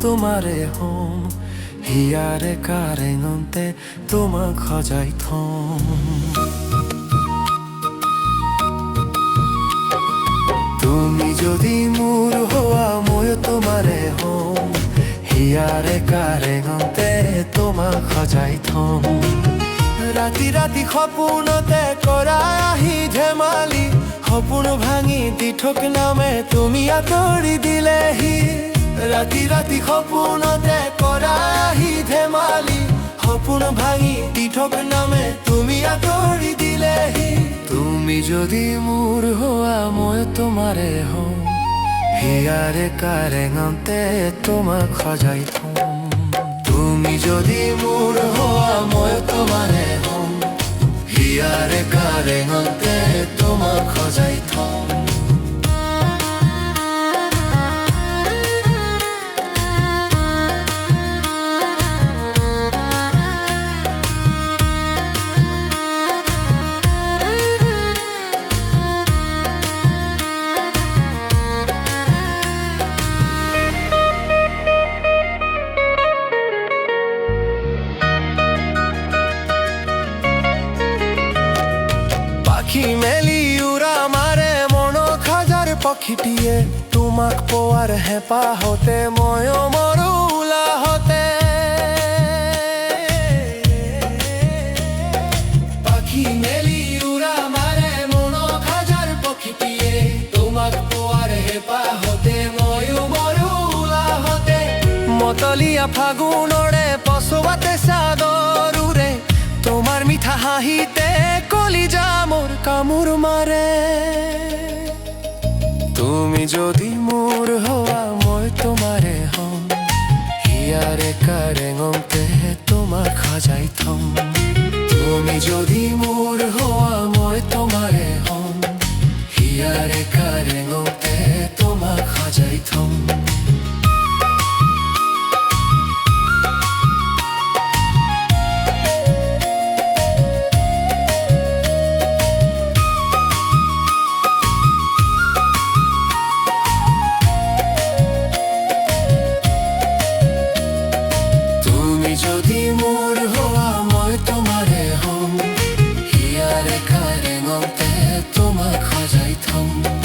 তোমাৰে হ'ম হিয়াৰে কাৰেঙতে তোমাক সজাই থ'ম তুমি যদি মোৰ হোৱা মই তোমাৰে হ'ম হিয়াৰে কাৰেঙতে তোমাক সজাই থ'ম ৰাতি ৰাতি সপোনতে কৰা আহি ধেমালি সপোন ভাঙি দি ঠক নামে তুমি আঁতৰি দিলেহি ৰাতি ৰাতি সপোনতে কৰা আহি ধেমালি সপোন ভাঙি দি ঠক নামে তুমি আঁতৰি দিলেহি তুমি যদি মোৰ হোৱা মই তোমাৰে হ'ম হিয়াৰে কাৰেঙতে তোমাক সজাই থ'ম তুমি যদি মোৰ হোৱা মই তোমাৰে হ'ম হিয়াৰে কাৰেঙতে তোমাক সজাই থ'ম পাখি মেলি উৰা মাৰে মনক হাজাৰ পক্ষীটিয়ে তোমাক পোৱাৰ হেঁপাহতে ময়ো মৰো উলাহতে পাখি মেলি উৰা মাৰে মনক হাজাৰ পক্ষীটিয়ে তোমাক পোৱাৰ হেঁপাহতে ময়ো মৰো উলাহতে মতলীয়া ফাগুনৰে পছুৱাতে চাদৰুৰে তোমাৰ মিঠা হাঁহিতে কলিজা মোৰ কামোৰ মাৰে তুমি যদি মোৰ হোৱা মই তোমাৰে হ'ম হিয়াৰে কাৰেঙতে তোমাক সজাই থ'ম তুমি যদি মোৰ হোৱা মই তোমাৰে হ'ম হিয়াৰে কাৰেঙতে তোমাক সজাই থ'ম যদি মোৰ হোৱা মই তোমাৰে হ'ম হিয়াৰে কাৰেঙতে তোমাক সজাই থ'ম